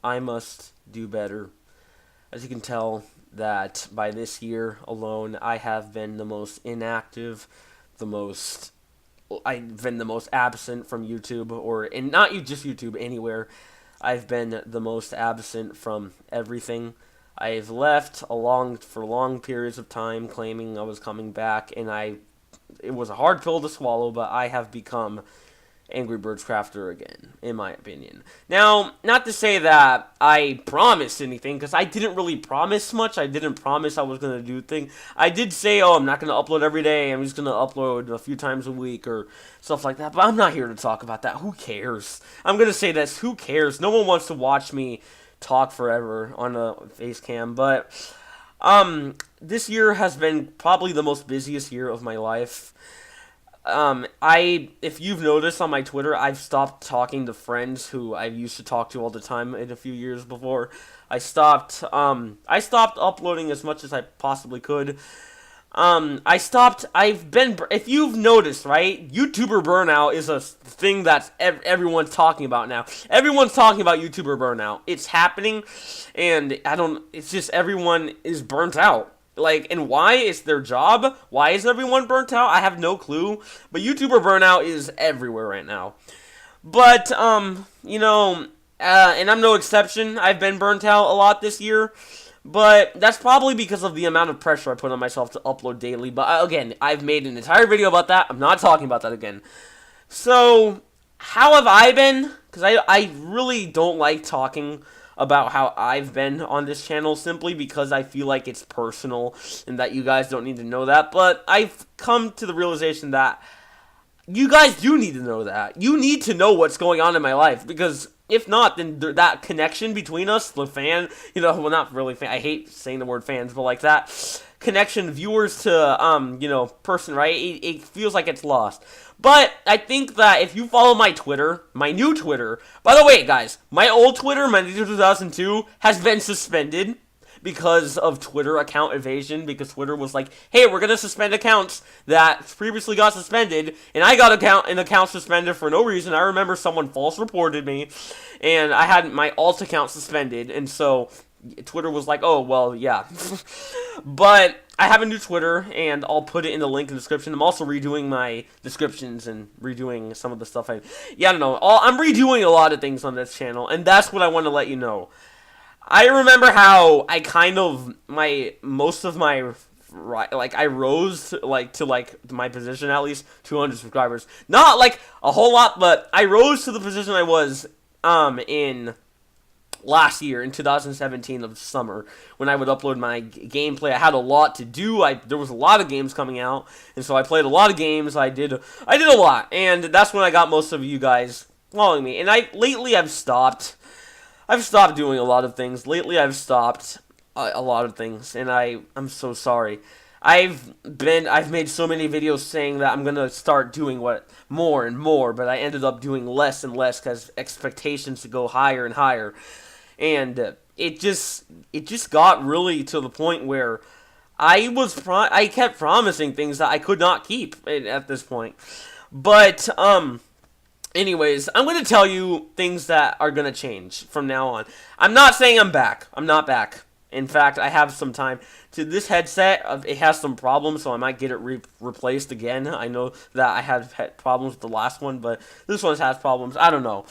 I must do better. As you can tell, that by this year alone, I have been the most inactive, the most I've been the most absent from YouTube, or and not just YouTube, anywhere. I've been the most absent from everything. I've left for long periods of time, claiming I was coming back, and it was a hard pill to swallow, but I have become Angry Birds Crafter again, in my opinion. Now, not to say that I promised anything, because I didn't really promise much. I didn't promise I was going to do things. I did say, oh, I'm not going to upload every day. I'm just going to upload a few times a week or stuff like that. But I'm not here to talk about that. Who cares? I'm going to say this. Who cares? No one wants to watch me talk forever on a face cam. But this year has been probably the most busiest year of my life. If you've noticed on my Twitter, I've stopped talking to friends who I used to talk to all the time in a few years before. I stopped uploading as much as I possibly could. If you've noticed, right, YouTuber burnout is a thing that everyone's talking about now. Everyone's talking about YouTuber burnout. It's happening, and it's just everyone is burnt out. Like, and why? It's their job. Why is everyone burnt out? I have no clue. But YouTuber burnout is everywhere right now. But, and I'm no exception. I've been burnt out a lot this year. But that's probably because of the amount of pressure I put on myself to upload daily. But, again, I've made an entire video about that. I'm not talking about that again. So, how have I been? Because I really don't like talking about how I've been on this channel, simply because I feel like it's personal and that you guys don't need to know that. But I've come to the realization that you guys do need to know that. You need to know what's going on in my life, because if not, then that connection between us, the fan, well, not really fan, I hate saying the word fans, but like that connection, viewers to, person, right, it feels like it's lost. But I think that if you follow my Twitter, my new Twitter, by the way, guys, my old Twitter, my 2002, has been suspended because of Twitter account evasion, because Twitter was like, hey, we're going to suspend accounts that previously got suspended, and I got an account suspended for no reason. I remember someone false reported me, and I had my alt account suspended, and so Twitter was like, oh, well, yeah. But I have a new Twitter, and I'll put it in the link in the description. I'm also redoing my descriptions and redoing some of the stuff I don't know. I'm redoing a lot of things on this channel, and that's what I want to let you know. I remember how I I rose to my position, at least 200 subscribers. Not like a whole lot, but I rose to the position I was in last year, in 2017 of summer, when I would upload my gameplay. I had a lot to do. There was a lot of games coming out, and so I played a lot of games. I did a lot, and that's when I got most of you guys following me. And lately I've stopped doing a lot of things. Lately I've stopped a lot of things, and I'm so sorry. I've made so many videos saying that I'm gonna start doing more and more, but I ended up doing less and less because expectations to go higher and higher. And it just got really to the point where I kept promising things that I could not keep at this point. But anyways, I'm going to tell you things that are going to change from now on. I'm not saying I'm back. I'm not back. In fact, I have some time. To this headset, it has some problems, so I might get it replaced again. I know that I had problems with the last one, but this one has problems. I don't know.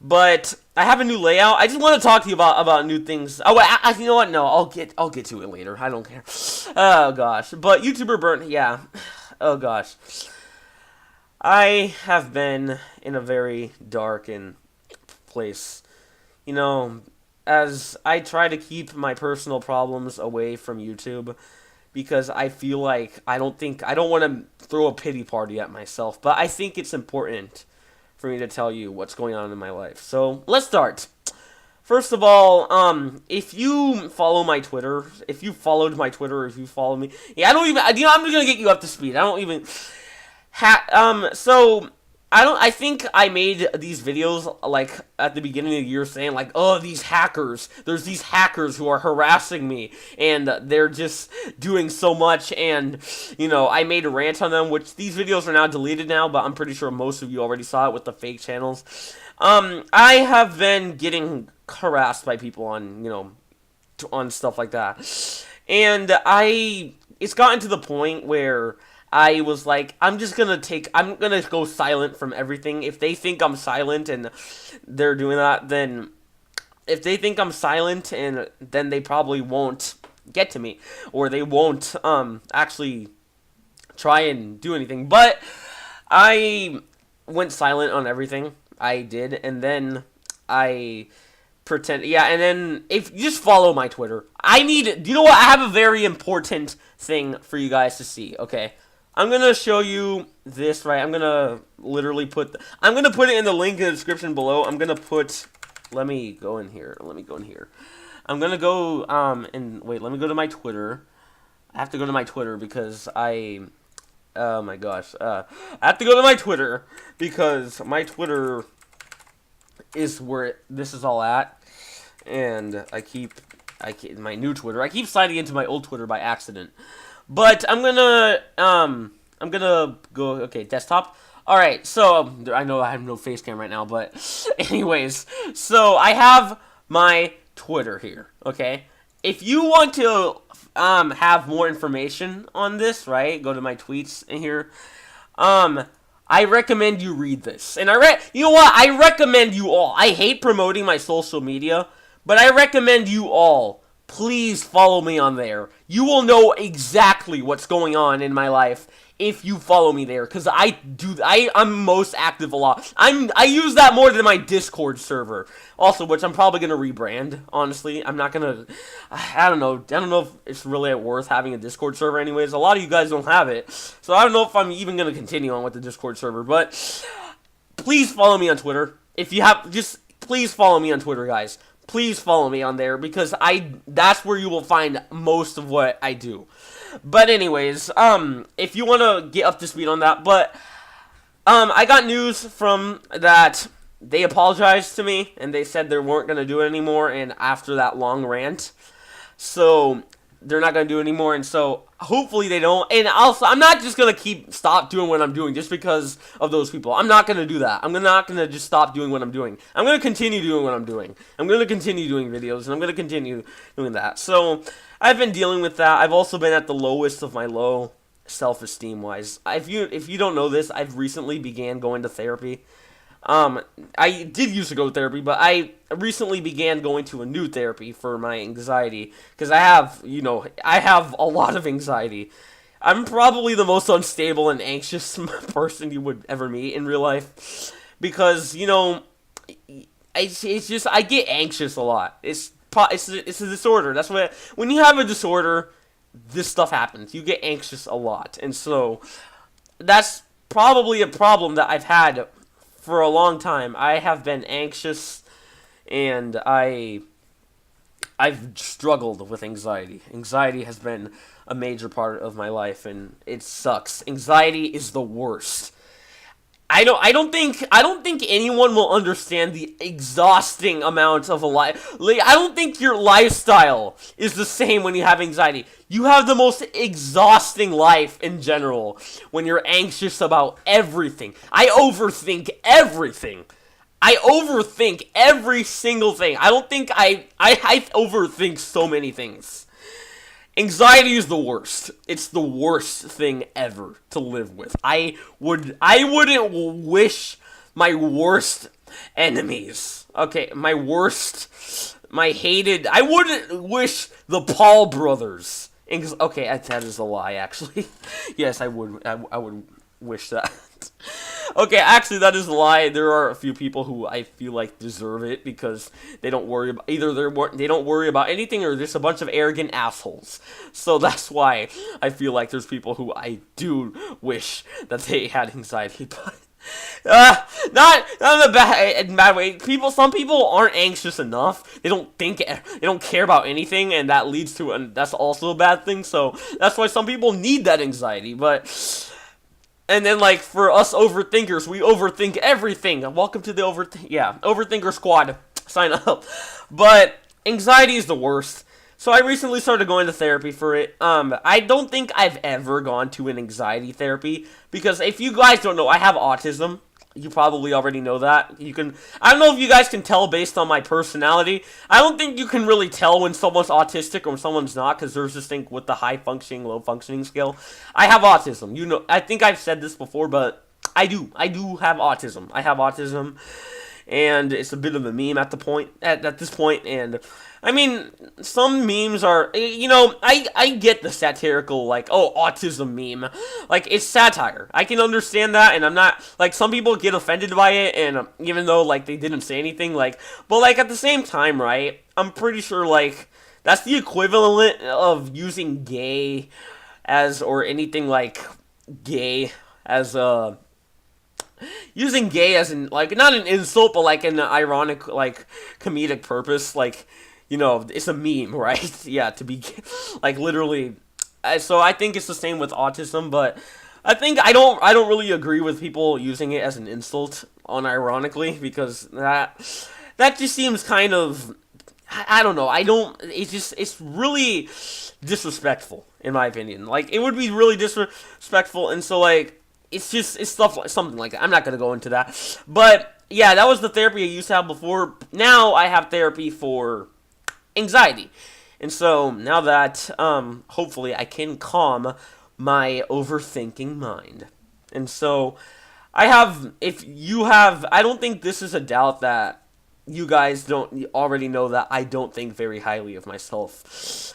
But I have a new layout. I just want to talk to you about new things. Oh, wait, you know what? No, I'll get to it later. I don't care. Oh gosh. But YouTuber burn. Yeah. Oh gosh. I have been in a very dark place. As I try to keep my personal problems away from YouTube, because I feel like I don't want to throw a pity party at myself, but I think it's important for me to tell you what's going on in my life. So let's start. First of all, if you follow my Twitter, if you followed my Twitter, or if you follow me, yeah, I'm just gonna get you up to speed. I don't even so I think I made these videos like at the beginning of the year saying like, oh, these hackers, there's these hackers who are harassing me and they're just doing so much, and I made a rant on them, which these videos are now deleted now, but I'm pretty sure most of you already saw it with the fake channels. I have been getting harassed by people on, on stuff like that. And it's gotten to the point where I was like, I'm gonna go silent from everything. If they think I'm silent and they're doing that, then if they think I'm silent, and then they probably won't get to me, or they won't actually try and do anything. But I went silent on everything. I did, and then I and then if you just follow my Twitter. Do you know what? I have a very important thing for you guys to see, okay? I'm going to show you this, right? I'm going to literally I'm going to put it in the link in the description below. Let me go in here. I'm going to go, wait, let me go to my Twitter. I have to go to my Twitter because oh my gosh. I have to go to my Twitter because my Twitter is where this is all at. And my new Twitter. I keep sliding into my old Twitter by accident. But I'm gonna go, okay, desktop. Alright, so, I know I have no face cam right now, but anyways, so I have my Twitter here, okay? If you want to have more information on this, right, go to my tweets in here. I recommend you read this. And you know what? I recommend you all. I hate promoting my social media, but I recommend you all. Please follow me on there. You will know exactly what's going on in my life if you follow me there, because I'm most active a lot. I use that more than my Discord server, also, which I'm probably gonna rebrand. Honestly, I'm not gonna. I don't know if it's really worth having a Discord server. Anyways, a lot of you guys don't have it, so I don't know if I'm even gonna continue on with the Discord server. But please follow me on Twitter. If you have, please follow me on Twitter, guys. Please follow me on there because that's where you will find most of what I do. But anyways, if you want to get up to speed on that, but I got news from that they apologized to me and they said they weren't going to do it anymore, and after that long rant, so they're not going to do it anymore, and so hopefully they don't. And also, I'm not just going to stop doing what I'm doing just because of those people. I'm not going to do that. I'm not going to just stop doing what I'm doing. I'm going to continue doing what I'm doing. I'm going to continue doing videos, and I'm going to continue doing that. So I've been dealing with that. I've also been at the lowest of my low self-esteem wise. If you don't know this, I've recently began going to therapy. I did used to go to therapy, but I recently began going to a new therapy for my anxiety, because I have a lot of anxiety. I'm probably the most unstable and anxious person you would ever meet in real life, because, it's just, I get anxious a lot. It's a disorder. That's when you have a disorder, this stuff happens. You get anxious a lot, and so that's probably a problem that I've had for a long time. I have been anxious, and I've struggled with anxiety. Anxiety has been a major part of my life, and it sucks. Anxiety is the worst. I don't think anyone will understand the exhausting amount of a life. Like, I don't think your lifestyle is the same when you have anxiety. You have the most exhausting life in general when you're anxious about everything. I overthink everything. I overthink every single thing. I overthink so many things. Anxiety is the worst. It's the worst thing ever to live with. I wouldn't wish my worst enemies. Okay, I wouldn't wish the Paul brothers. Okay, that is a lie, actually. Yes, I would wish that. Okay, actually, that is a lie. There are a few people who I feel like deserve it because they don't worry about they don't worry about anything, or they're just a bunch of arrogant assholes. So that's why I feel like there's people who I do wish that they had anxiety, but not in a bad way. Some people aren't anxious enough. They don't care about anything, and that leads to, and that's also a bad thing. So that's why some people need that anxiety, but. And then, like, for us overthinkers, we overthink everything. Welcome to the overthinker squad. Sign up. But anxiety is the worst. So I recently started going to therapy for it. I don't think I've ever gone to an anxiety therapy, because if you guys don't know, I have autism. You probably already know that. I don't know if you guys can tell based on my personality. I don't think you can really tell when someone's autistic or when someone's not, because there's this thing with the high functioning, low functioning scale. I have autism. I think I've said this before, but I do have autism. I have autism, and it's a bit of a meme at this point. And I mean, some memes are, I get the satirical, like, oh, autism meme. Like, it's satire. I can understand that, and I'm not, like, some people get offended by it, and even though, like, they didn't say anything, like, but, like, at the same time, right, I'm pretty sure, like, that's the equivalent of using gay or anything like gay as using gay as in, like, not an insult, but, like, an ironic, like, comedic purpose, like, it's a meme, right? Yeah, to be, like, literally. So I think it's the same with autism, but I think I don't really agree with people using it as an insult, unironically, because that just seems kind of, I don't know. It's really disrespectful, in my opinion. Like, it would be really disrespectful, and so, like, it's something like that. I'm not going to go into that. But, yeah, that was the therapy I used to have before. Now I have therapy for anxiety. And so, now that, hopefully, I can calm my overthinking mind. And so, I don't think this is a doubt that you guys don't already know that I don't think very highly of myself.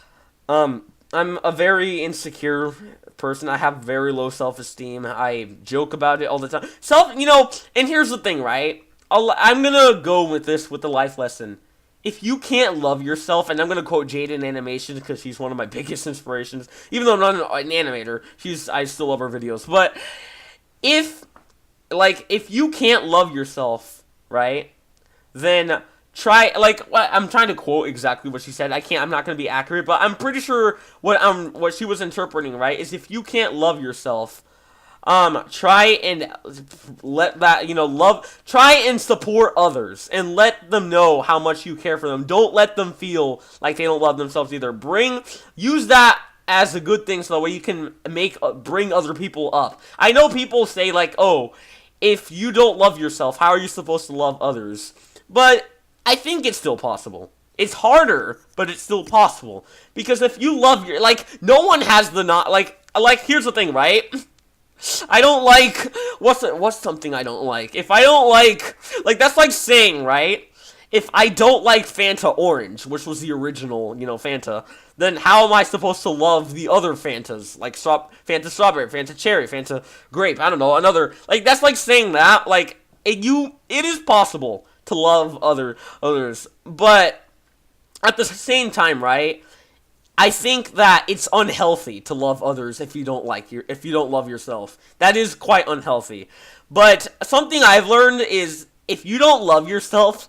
I'm a very insecure person. I have very low self-esteem. I joke about it all the time. And here's the thing, right? I'm gonna go with the life lesson. If you can't love yourself, and I'm gonna quote Jaden Animation because she's one of my biggest inspirations. Even though I'm not an animator, I still love her videos. But if you can't love yourself, right? Then try, like, I'm trying to quote exactly what she said. I'm not going to be accurate, but I'm pretty sure what she was interpreting, right, is if you can't love yourself, try and try and support others and let them know how much you care for them. Don't let them feel like they don't love themselves either. Use that as a good thing so that way you can bring other people up. I know people say, like, oh, if you don't love yourself, how are you supposed to love others? But I think it's still possible. It's harder, but it's still possible. Because if you love no one has the here's the thing, right? I don't like, what's something I don't like? If I don't like, that's like saying, right? If I don't like Fanta Orange, which was the original, Fanta, then how am I supposed to love the other Fantas? Like Fanta Strawberry, Fanta Cherry, Fanta Grape, I don't know, another, that's like saying that, it is possible to love others, but at the same time, right? I think that it's unhealthy to love others if you don't love yourself. That is quite unhealthy. But something I've learned is if you don't love yourself,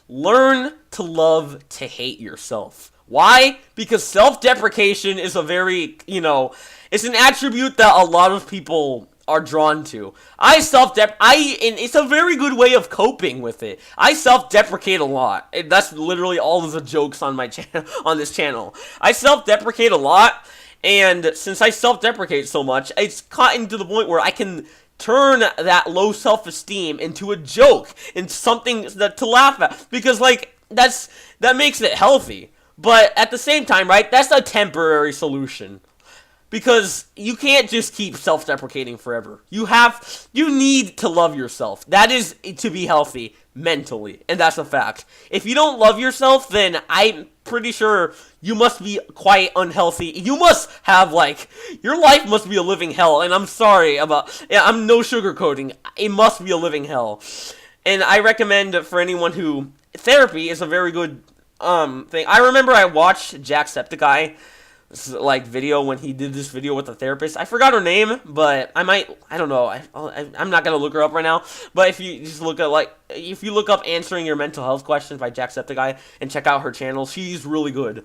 learn to love to hate yourself. Why? Because self-deprecation is it's an attribute that a lot of people are drawn to. And it's a very good way of coping with it. I self-deprecate a lot. And that's literally all of the jokes on my on this channel. I self-deprecate a lot, and since I self-deprecate so much, it's gotten to the point where I can turn that low self-esteem into a joke, into something to laugh at, because that makes it healthy. But at the same time, right, that's a temporary solution. Because you can't just keep self-deprecating forever. You need to love yourself. That is to be healthy mentally, and that's a fact. If you don't love yourself, then I'm pretty sure you must be quite unhealthy. You must have, your life must be a living hell, and I'm sorry I'm no sugarcoating. It must be a living hell. And I recommend for anyone therapy is a very good, thing. I remember I watched Jacksepticeye, video when he did this video with the therapist. I forgot her name, but I don't know. I'm not gonna look her up right now. But if you just look at if you look up answering your mental health questions by Jacksepticeye and check out her channel, she's really good.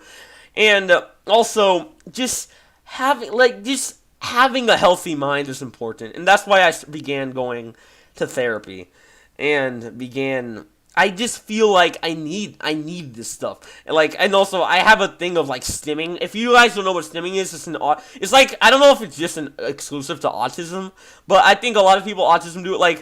And also just having a healthy mind is important, and that's why I began going to therapy and began I just feel like I need this stuff. And also I have a thing of like stimming. If you guys don't know what stimming is, it's like, I don't know if it's just an exclusive to autism, but I think a lot of people autism do it. Like,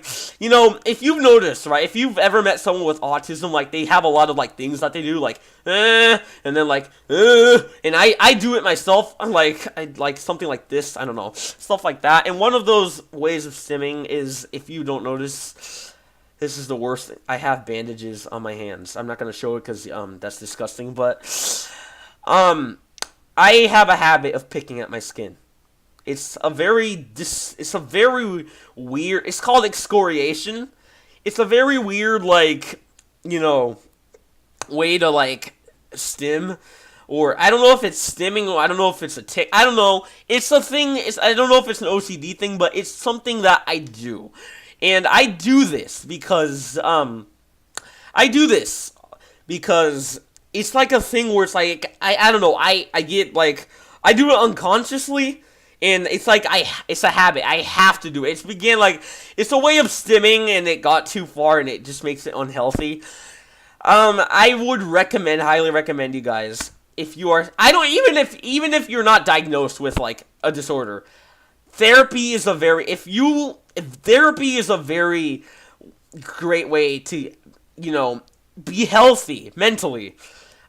if you've noticed, right? If you've ever met someone with autism, like they have a lot of like things that they do, like and then like and I do it myself. I like something like this. I don't know, stuff like that. And one of those ways of stimming is, if you don't notice. This is the worst. I have bandages on my hands. I'm not gonna show it because that's disgusting. But I have a habit of picking at my skin. It's a very weird. It's called excoriation. It's a very weird way to stim. Or I don't know if it's stimming, or I don't know if it's a tick. I don't know. It's a thing. I don't know if it's an OCD thing, but it's something that I do. And I do this because it's like a thing where it's like, I don't know, I get like, I do it unconsciously, and it's like, it's a habit, I have to do it. It's a way of stimming, and it got too far, and it just makes it unhealthy. I would highly recommend you guys, if you are, even if you're not diagnosed with like a disorder, therapy is a very great way to, be healthy mentally.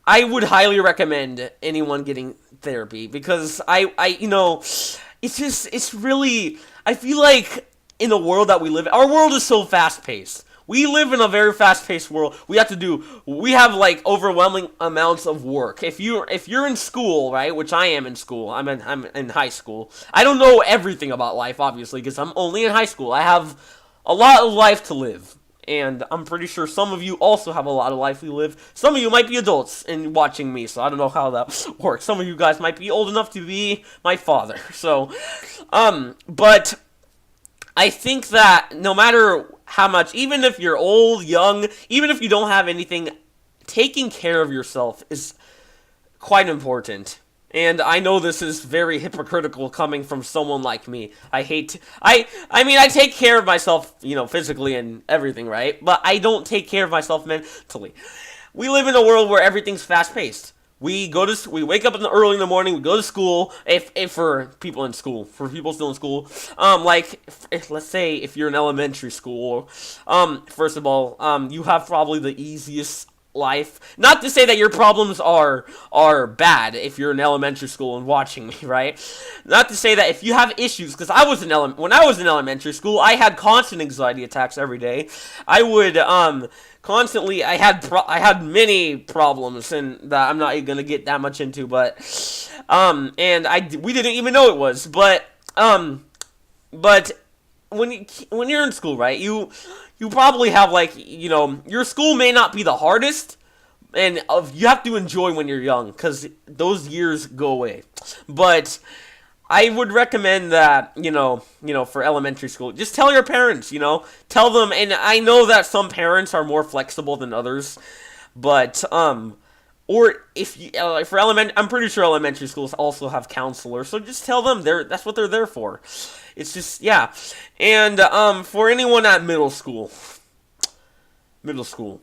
I would highly recommend anyone getting therapy, because it's really, I feel like in the world that we live in, our world is so fast paced. We live in a very fast-paced world. We have like overwhelming amounts of work. If you're in school, right, which I am in school. I'm in high school. I don't know everything about life, obviously, because I'm only in high school. I have a lot of life to live, and I'm pretty sure some of you also have a lot of life to live. Some of you might be adults and watching me, so I don't know how that works. Some of you guys might be old enough to be my father. So, but I think that no matter how much, even if you're old, young, even if you don't have anything, taking care of yourself is quite important. And I know this is very hypocritical coming from someone like me. I mean, I take care of myself, physically and everything, right? But I don't take care of myself mentally. We live in a world where everything's fast-paced. We wake up early in the morning, we go to school, if for people still in school, let's say if you're in elementary school, first of all, you have probably the easiest life. Not to say that your problems are bad if you're in elementary school and watching me, right? Not to say that if you have issues, because when I was in elementary school, I had constant anxiety attacks every day. I would, constantly, I had many problems, and that I'm not gonna get that much into, but we didn't even know it was, but when you're in school, right, you probably have your school may not be the hardest, and you have to enjoy when you're young, because those years go away, but I would recommend that, for elementary school, just tell your parents, tell them, and I know that some parents are more flexible than others, but, or if you, I'm pretty sure elementary schools also have counselors, so just tell them that's what they're there for. It's just, yeah, and, for anyone at middle school, to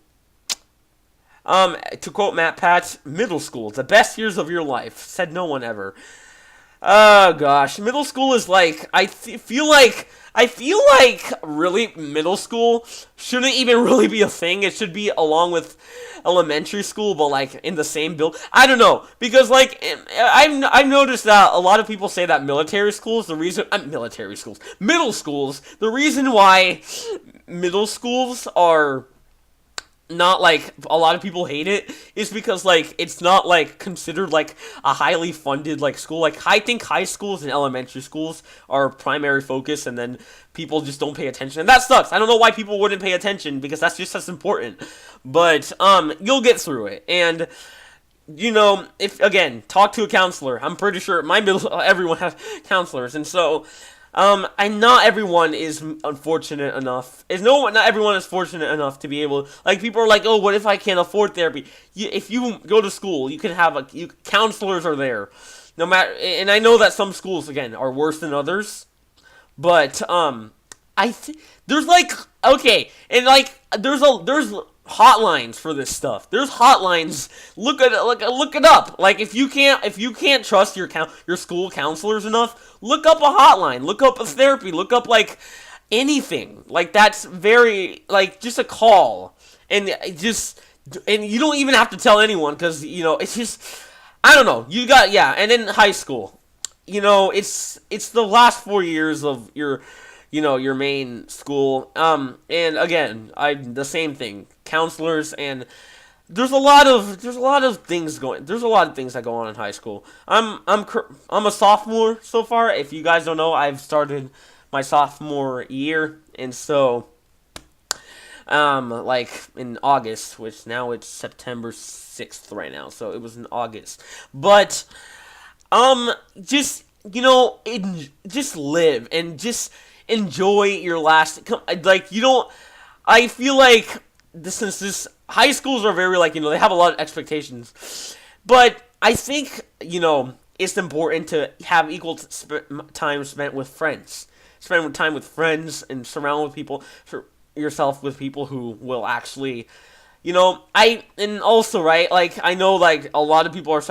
quote Matt Pat, middle school, the best years of your life, said no one ever. Oh gosh, middle school is I feel like really middle school shouldn't even really be a thing. It should be along with elementary school, but in the same build. I don't know, because I've noticed that a lot of people say that middle schools, the reason why middle schools are not a lot of people hate it is because it's not considered a highly funded school. I think high schools and elementary schools are primary focus, and then people just don't pay attention, and that sucks. I don't know why people wouldn't pay attention, because that's just as important, but you'll get through it. And if again, talk to a counselor. I'm pretty sure everyone has counselors, and so and not everyone is unfortunate enough. Not everyone is fortunate enough to be able. People are like, oh, what if I can't afford therapy? If you go to school, you can have counselors are there, no matter. And I know that some schools again are worse than others, but there's okay, and there's hotlines for this stuff. There's hotlines. Look it up. Like if you can't trust your school counselors enough, look up a hotline. Look up a therapy. Look up like anything. Like that's very like just a call, and you don't even have to tell anyone because it's just I don't know. And then high school. It's the last 4 years of your main school. And again, the same thing. Counselors and there's a lot of things that go on in high school. I'm a sophomore so far. If you guys don't know, I've started my sophomore year, and so like in August, which now it's September 6th right now. So it was in August. But just just live and just enjoy your last I feel like since this high schools are very they have a lot of expectations, but I think it's important to have equal time spent with friends, spend time with friends and surround yourself with people who will actually and also right, like I know like a lot of people are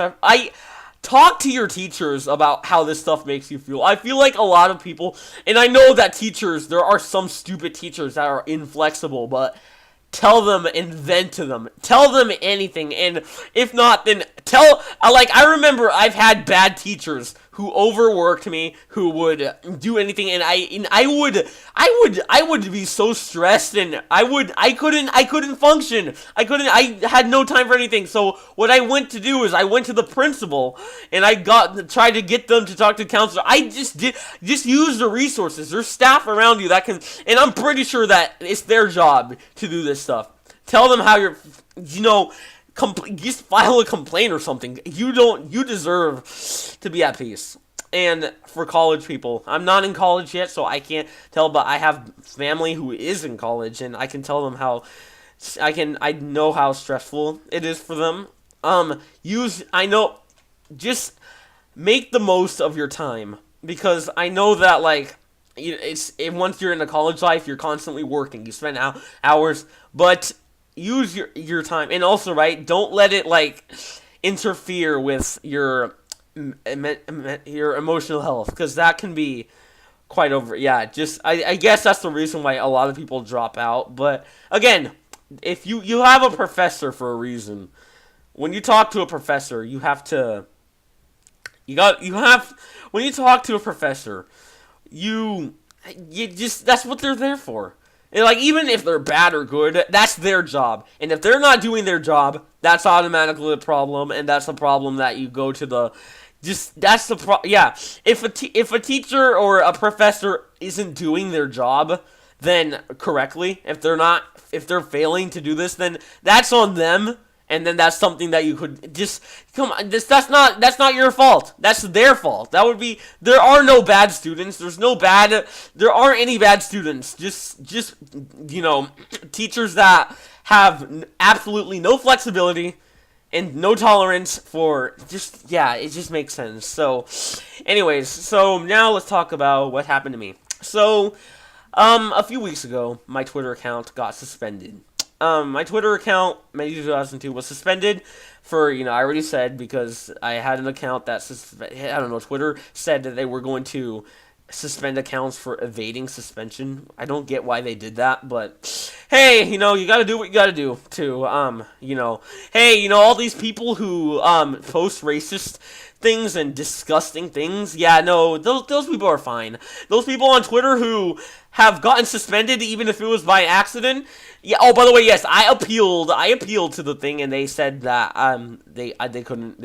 talk to your teachers about how this stuff makes you feel. I feel like a lot of people, and I know that there are some stupid teachers that are inflexible, but tell them and vent to them. Tell them anything, and if not, then I remember I've had bad teachers who overworked me, who would do anything, and I would be so stressed, and I couldn't function. I had no time for anything. So what I went to do is I went to the principal, and I tried to get them to talk to the counselor. I just use the resources. There's staff around you that can, and I'm pretty sure that it's their job to do this stuff. Tell them how you're, just file a complaint or something. You deserve to be at peace. And for college people, I'm not in college yet, so I can't tell, but I have family who is in college, and I can tell them how I know how stressful it is for them. Just make the most of your time, because I know that once you're in the college life, you're constantly working. You spend hours, but use your time, and also don't let it interfere with your emotional health, because that can be quite over. Yeah, I guess that's the reason why a lot of people drop out. But again, if you have a professor for a reason, when you talk to a professor, when you talk to a professor, that's what they're there for. And even if they're bad or good, that's their job. And if they're not doing their job, that's automatically a problem, and that's a problem that you go to the... that's the yeah. If a teacher or a professor isn't doing their job, then correctly, if they're failing to do this, then that's on them. And then that's something that you could come on. That's not your fault. That's their fault. There are no bad students. There aren't any bad students. Just teachers that have absolutely no flexibility and no tolerance for it just makes sense. So, anyways, so now let's talk about what happened to me. So, a few weeks ago, my Twitter account got suspended. My Twitter account, May 2002, was suspended for, I already said, because I had an account that Twitter said that they were going to suspend accounts for evading suspension. I don't get why they did that, but hey, you gotta do what you gotta do to, hey, all these people who, post racist things and disgusting things, yeah, no, those people are fine. Those people on Twitter who have gotten suspended, even if it was by accident. Yeah. Oh, by the way, yes, I appealed to the thing, and they said that they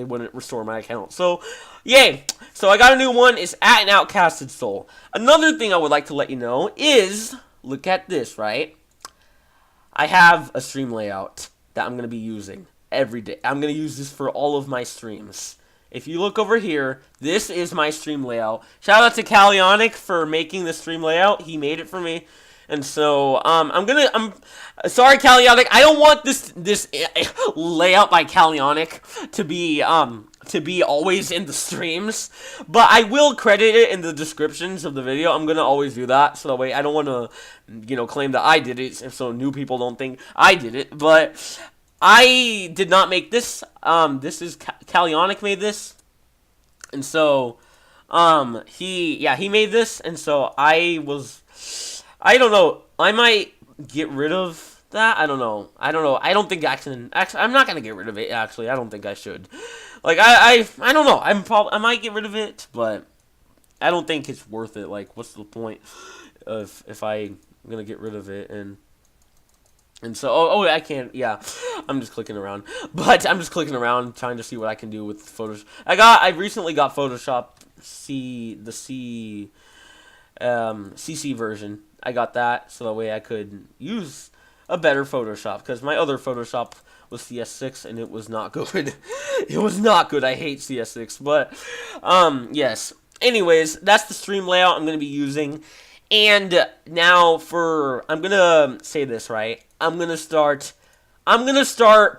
wouldn't restore my account. So, yay. So I got a new one. It's at an outcasted soul. Another thing I would like to let you know is, look at this, right? I have a stream layout that I'm gonna be using every day. I'm gonna use this for all of my streams. If you look over here, this is my stream layout. Shout out to Calionic for making the stream layout. He made it for me. And so, I'm sorry, Calionic. I don't want this layout by Calionic to to be always in the streams, but I will credit it in the descriptions of the video. I'm gonna always do that, so that way I don't want to, claim that I did it, so new people don't think I did it. But I did not make this. This is Kalionic made this, and so he made this, and so I don't know. I might get rid of that. I don't know. I don't think actually, I'm not gonna get rid of it. Actually, I don't think I should. Like, I don't know. I might get rid of it, but I don't think it's worth it. Like, what's the point of if I'm gonna get rid of it and so I can't. Yeah, I'm just clicking around, but I'm just clicking around trying to see what I can do with Photoshop. I recently got Photoshop the CC version. I got that so that way I could use a better Photoshop, because my other Photoshop was CS6 and it was not good. It was not good. I hate CS6, but yes. Anyways, that's the stream layout I'm going to be using. And now I'm going to say this, right? I'm going to start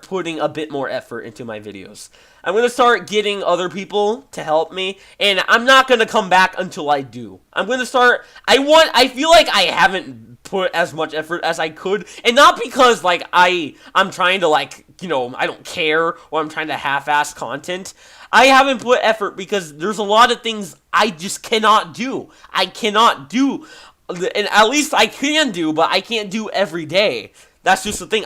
putting a bit more effort into my videos. I'm going to start getting other people to help me, and I'm not going to come back until I do. I'm going to start, I feel like I haven't put as much effort as I could, and not because, like, I'm trying to, like, I don't care, or I'm trying to half-ass content. I haven't put effort because there's a lot of things I just cannot do. I cannot do, and at least I can do, but I can't do every day. That's just the thing.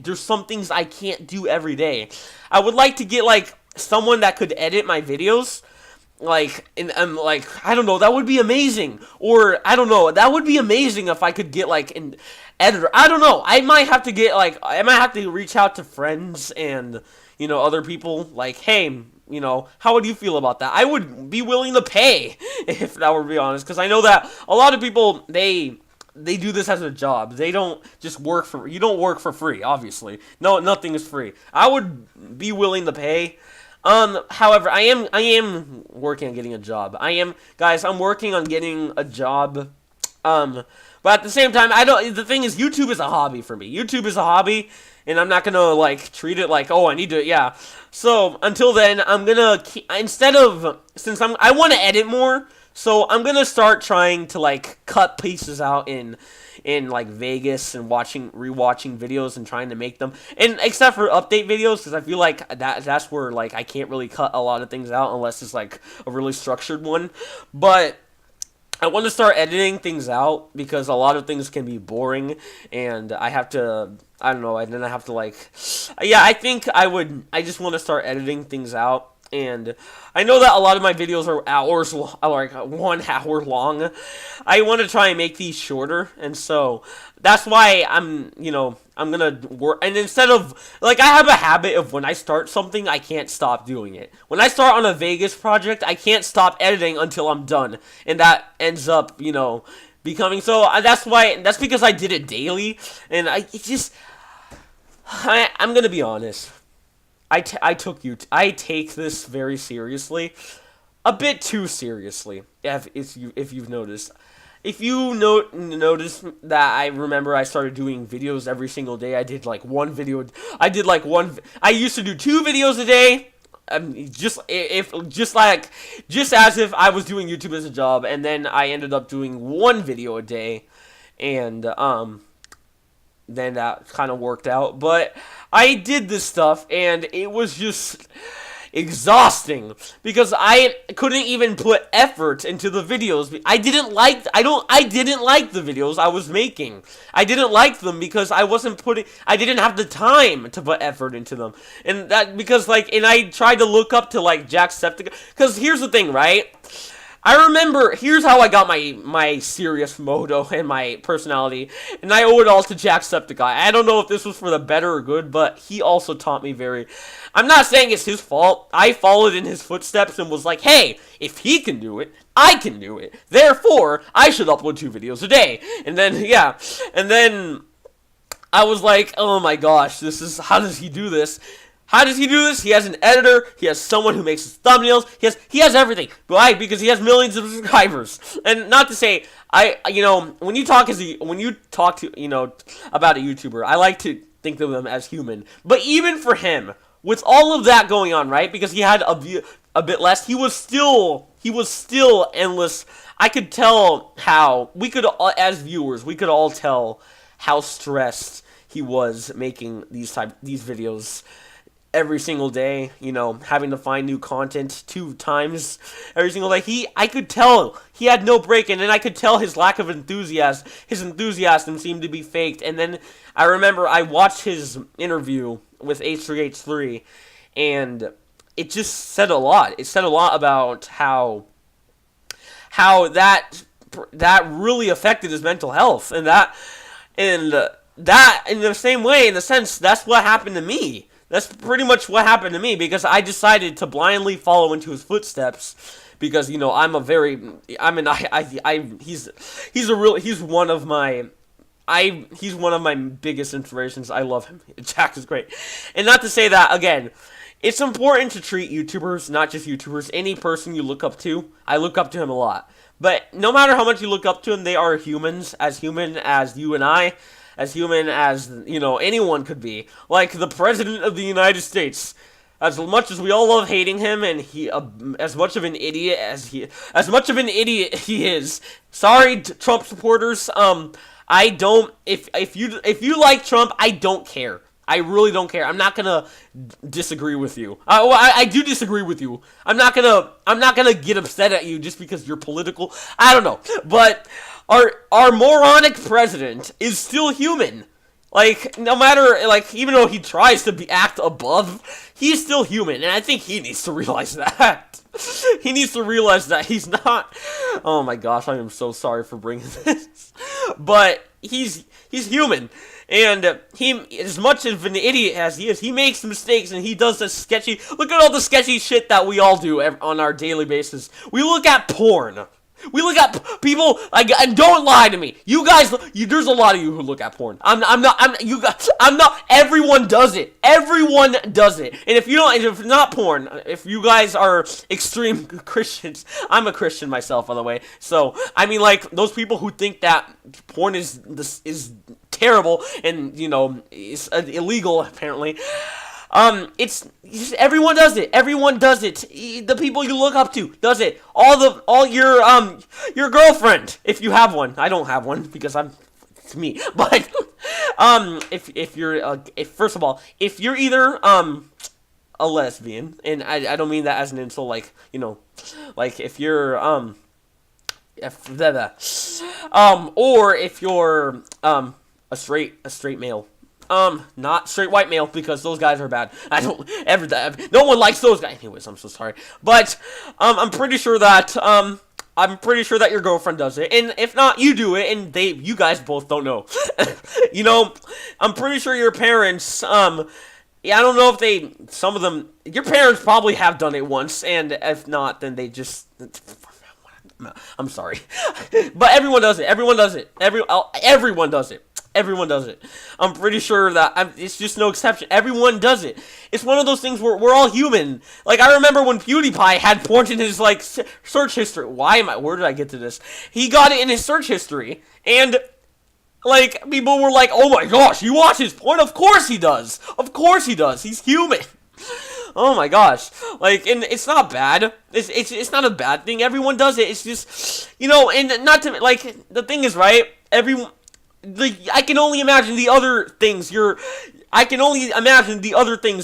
There's some things I can't do every day. I would like to get, like, someone that could edit my videos. Like, and like, I don't know, that would be amazing. Or, I don't know, that would be amazing if I could get, like, an editor. I don't know. I might have to reach out to friends and, other people. Like, hey, how would you feel about that? I would be willing to pay, if that were to be honest. Because I know that a lot of people, they do this as a job. They don't just you don't work for free, obviously. No, nothing is free. I would be willing to pay. However, I am working on getting a job. Guys, I'm working on getting a job. But at the same time, the thing is, YouTube is a hobby for me. YouTube is a hobby, and I'm not gonna, like, treat it like, oh, I need to, yeah. So, until then, I'm gonna since I want to edit more, so I'm gonna start trying to, like, cut pieces out in like Vegas and rewatching videos and trying to make them, and except for update videos, because I feel like that's where, like, I can't really cut a lot of things out unless it's, like, a really structured one. But I want to start editing things out because a lot of things can be boring, and I have to, I don't know, and then I have to, like, yeah, I think I just want to start editing things out. And I know that a lot of my videos are like 1 hour long. I want to try and make these shorter, and so that's why I'm gonna work. And instead of, like, I have a habit of when I start something, I can't stop doing it. When I start on a Vegas project, I can't stop editing until I'm done, and that ends up, becoming so. That's because I did it daily, and I'm gonna be honest. I take this very seriously, a bit too seriously. If you've noticed, if you notice that I remember I started doing videos every single day. I did like one video. I used to do 2 videos a day. Just as if I was doing YouTube as a job, and then I ended up doing 1 video a day, and then that kind of worked out. But I did this stuff, and it was just exhausting because I couldn't even put effort into the videos. I didn't like the videos I was making. I didn't like them because I didn't have the time to put effort into them. And that because and I tried to look up to like Jacksepticeye, because here's the thing, right? I remember, here's how I got my serious moto and my personality, and I owe it all to Jacksepticeye. I don't know if this was for the better or good, but he also taught me I'm not saying it's his fault. I followed in his footsteps and was like, hey, if he can do it, I can do it. Therefore, I should upload 2 videos a day. And then, yeah, and then I was like, oh my gosh, how does he do this? How does he do this? He has an editor. He has someone who makes his thumbnails. He has everything. Why? Because he has millions of subscribers. And not to say, when you talk to about a YouTuber, I like to think of them as human. But even for him, with all of that going on, right? Because he had a bit less, he was still endless. I could tell how we could, as viewers, we could all tell how stressed he was making these videos every single day, having to find new content 2 times every single day. I could tell he had no break, and then I could tell his lack of enthusiasm. His enthusiasm seemed to be faked. And then I remember I watched his interview with H3H3, and it just said a lot. It said a lot about how that really affected his mental health, and that in the same way, in the sense, that's what happened to me. That's pretty much what happened to me, because I decided to blindly follow into his footsteps, because he's one of my biggest inspirations. I love him. Jack is great. And not to say that, again, it's important to treat YouTubers, not just YouTubers, any person you look up to. I look up to him a lot. But no matter how much you look up to him, they are humans, as human as you and I, as human as, anyone could be. Like the President of the United States. As much as we all love hating him, and as much of an idiot he is. Sorry, Trump supporters. I don't. If you like Trump, I don't care. I really don't care. I'm not gonna disagree with you. I do disagree with you. I'm not gonna get upset at you just because you're political. I don't know, but our moronic president is still human. Like, no matter, like, even though he tries to act above, he's still human, and I think he needs to realize that. He needs to realize that he's not. Oh my gosh, I am so sorry for bringing this, but he's human. And he, as much of an idiot as he is, he makes mistakes, and he does the sketchy. Look at all the sketchy shit that we all do on our daily basis. We look at porn. We look at people, and don't lie to me. You guys, there's a lot of you who look at porn. I'm not. Everyone does it. Everyone does it. And if it's not porn, if you guys are extreme Christians, I'm a Christian myself, by the way. So, I mean, like, those people who think that porn is terrible and, is illegal, apparently. It's just, everyone does it. Everyone does it. The people you look up to does it. All your girlfriend, if you have one. I don't have one because it's me. But first of all, if you're either a lesbian, and I don't mean that as an insult, like, like if you're or if you're a straight male. Not straight white male, because those guys are bad. No one likes those guys. Anyways, I'm so sorry. But, I'm pretty sure that your girlfriend does it. And if not, you do it, and you guys both don't know. I'm pretty sure your parents, I don't know if some of them, your parents probably have done it once, and if not, then they just, I'm sorry. But everyone does it. Everyone does it. Everyone does it. Everyone does it. I'm pretty sure that it's just no exception. Everyone does it. It's one of those things where we're all human. Like, I remember when PewDiePie had porn in his, like, search history. Where did I get to this? He got it in his search history, and, like, people were like, oh my gosh, you watch his porn? Of course he does. Of course he does. He's human. Oh my gosh. Like, and it's not bad. It's not a bad thing. Everyone does it. It's just, and not to, like, the thing is, right, I can only imagine the other things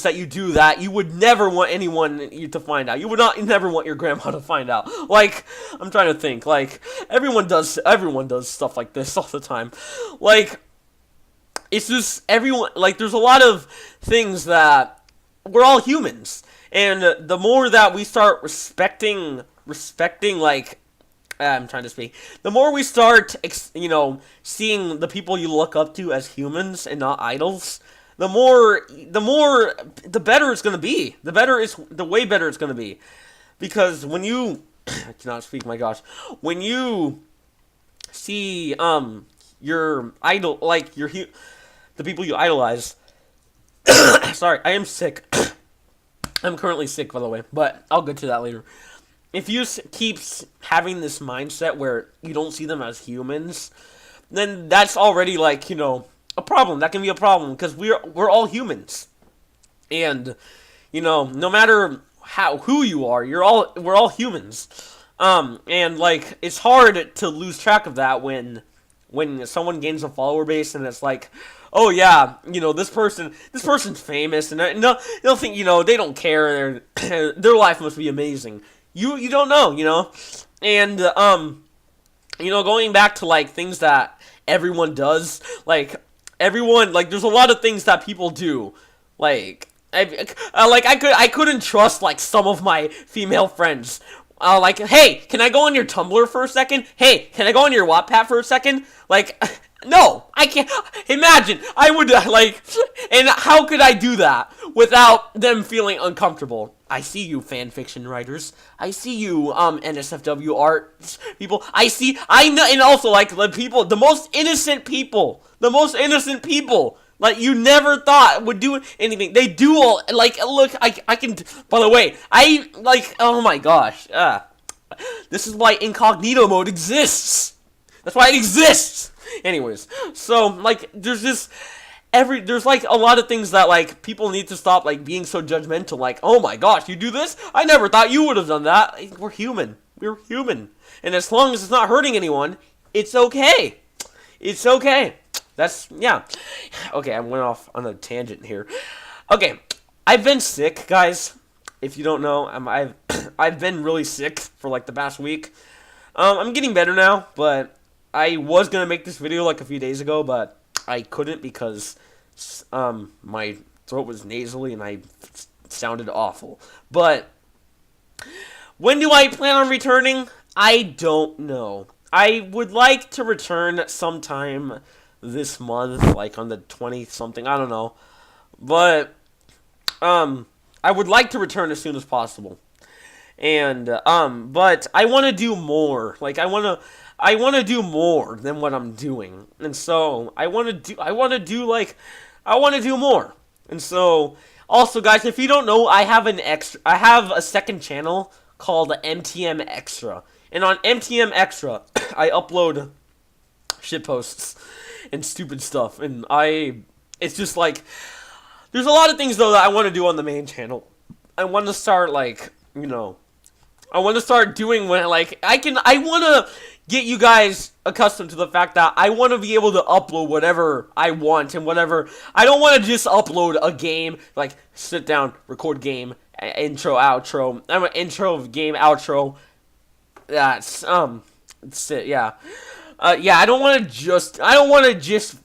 that you do that you would never want anyone to find out. You would never want your grandma to find out. Like, I'm trying to think. Like, everyone does stuff like this all the time. Like, it's just everyone. Like, there's a lot of things that we're all humans, and the more that we start respecting, like. I'm trying to speak. The more we start, seeing the people you look up to as humans and not idols, the better it's gonna be. The way better it's gonna be, because when you, I cannot speak. My gosh, when you see your idol, like the people you idolize. Sorry, I am sick. I'm currently sick, by the way, but I'll get to that later. If you keep having this mindset where you don't see them as humans, then that's already, like, a problem. That can be a problem, because we're all humans. And no matter who you are, we're all humans. And like it's hard to lose track of that when someone gains a follower base and it's like, oh yeah, this person's famous and they'll think they don't care, their life must be amazing. You don't know, and going back to like things that everyone does, like there's a lot of things that people do, like I couldn't trust like some of my female friends. Like, hey, can I go on your Tumblr for a second? Hey, can I go on your Wattpad for a second? Like, no, I can't. Imagine, I would, and how could I do that without them feeling uncomfortable? I see you, fanfiction writers. I see you, NSFW art people. I know, and also, like, the most innocent people, like, you never thought would do anything. They do all, like, look, I can, by the way, oh my gosh, this is why incognito mode exists. That's why it exists. Anyways, so, like, there's like a lot of things that, like, people need to stop, like, being so judgmental, like, oh my gosh, you do this? I never thought you would have done that. We're human. And as long as it's not hurting anyone, it's okay. It's okay. Yeah. Okay, I went off on a tangent here. Okay, I've been sick, guys. If you don't know, I've been really sick for like the past week. I'm getting better now, but I was gonna make this video like a few days ago, but I couldn't because my throat was nasally and I sounded awful. But when do I plan on returning? I don't know. I would like to return sometime this month, like on the 20th something, I don't know. But I would like to return as soon as possible. And but I want to do more. Like I want to do more than what I'm doing. And so I want to do more. And so also guys, if you don't know, I have a second channel called MTM Extra. And on MTM Extra, I upload shitposts and stupid stuff, and it's just like, there's a lot of things though that I want to do on the main channel. I want to start I want to start doing when I want to get you guys accustomed to the fact that I want to be able to upload whatever I want and whatever. I don't want to just upload a game, like sit down, record game, intro, outro. I'm an intro, game, outro. That's it, yeah. Yeah, I don't want to just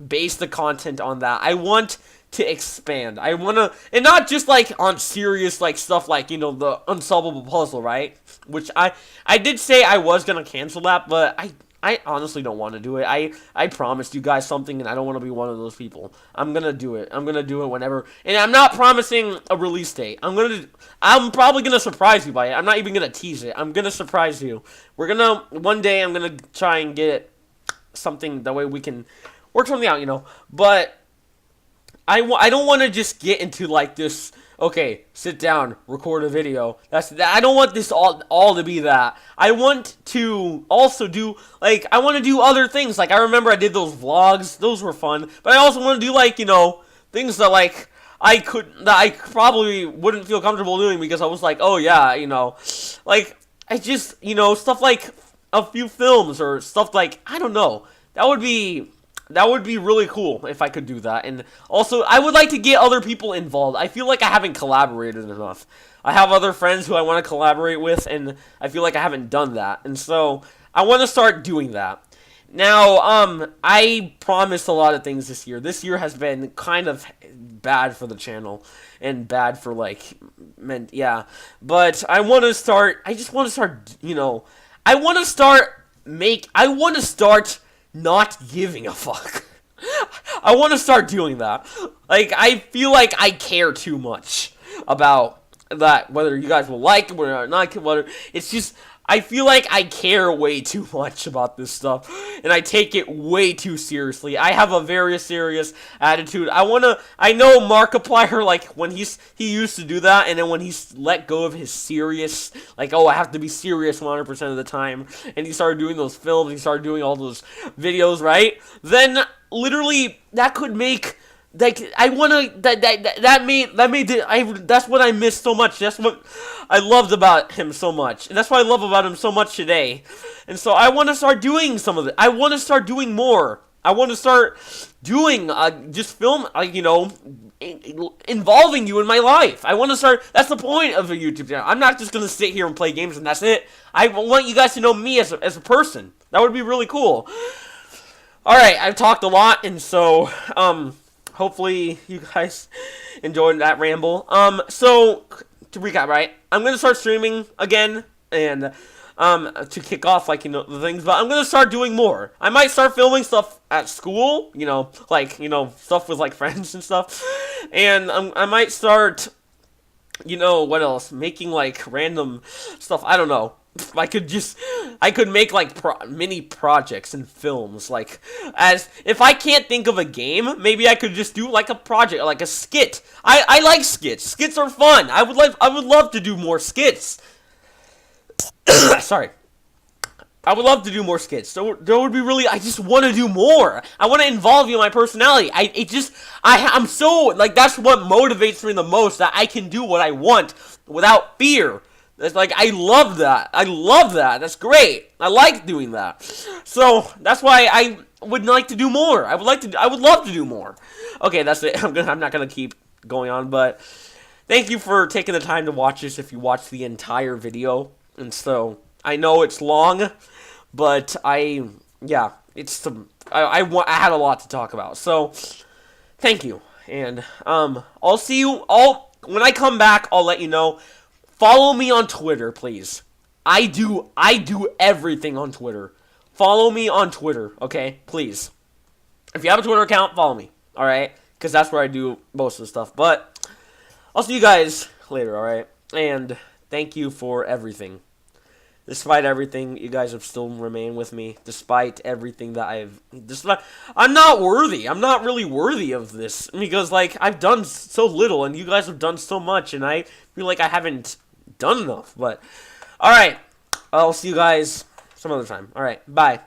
base the content on that. I want to expand. I want to, and not just like on serious like stuff like, the unsolvable puzzle, right? Which I did say I was going to cancel that, but I honestly don't want to do it. I promised you guys something, and I don't want to be one of those people. I'm going to do it. I'm going to do it whenever, and I'm not promising a release date. I'm probably going to surprise you by it. I'm not even going to tease it. I'm going to surprise you. One day I'm going to try and get something, that way we can work something out, but I don't want to just get into like this, okay, sit down, record a video. I don't want this all to be that. I want to also do, I want to do other things. Like, I remember I did those vlogs. Those were fun. But I also want to do, things that, that I probably wouldn't feel comfortable doing because I was like, oh, yeah, I just, stuff like a few films or stuff like, I don't know. That would be really cool if I could do that. And also, I would like to get other people involved. I feel like I haven't collaborated enough. I have other friends who I want to collaborate with, and I feel like I haven't done that. And so, I want to start doing that. Now, I promised a lot of things this year. This year has been kind of bad for the channel, and bad for, yeah. But I want to start, I want to start not giving a fuck. I want to start doing that. I feel like I care too much about that, whether you guys will like it, whether or not, it's just, I feel like I care way too much about this stuff, and I take it way too seriously. I have a very serious attitude. I know Markiplier, when he used to do that, and then when he let go of his serious, oh, I have to be serious 100% of the time, and he started doing those films, he started doing all those videos, right? Then, literally, that could make like I wanna that's what I missed so much. That's what I loved about him so much, and that's what I love about him so much today. And so I want to start doing some of it. I want to start doing more. I want to start doing just film, involving you in my life. I want to start. That's the point of a YouTube channel. I'm not just gonna sit here and play games and that's it. I want you guys to know me as a person. That would be really cool. All right, I've talked a lot, and so hopefully you guys enjoyed that ramble. So to recap, right? I'm gonna start streaming again, and to kick off the things, but I'm gonna start doing more. I might start filming stuff at school, stuff with like friends and stuff, and I might start, what else? Making like random stuff. I don't know. I could make like mini projects and films, like if I can't think of a game, maybe I could just do like a project, like a skit. I like skits. Skits are fun. I would love to do more skits. Sorry. I would love to do more skits. So there would be I just want to do more. I want to involve you in my personality. I'm so, like, that's what motivates me the most, that I can do what I want without fear. It's like, I love that. I love that. That's great. I like doing that. So that's why I would like to do more. I would love to do more. Okay, that's it. I'm not gonna keep going on, but thank you for taking the time to watch this if you watched the entire video. And so I know it's long, but I had a lot to talk about. So thank you. And I'll see you all when I come back. I'll let you know. Follow me on Twitter, please. I do everything on Twitter. Follow me on Twitter, okay? Please. If you have a Twitter account, follow me, alright? Because that's where I do most of the stuff. But I'll see you guys later, alright? And thank you for everything. Despite everything, you guys have still remained with me. Despite everything that I'm not worthy. I'm not really worthy of this. Because, like, I've done so little, and you guys have done so much, and I feel like I haven't done enough. But, alright. I'll see you guys some other time. Alright, bye.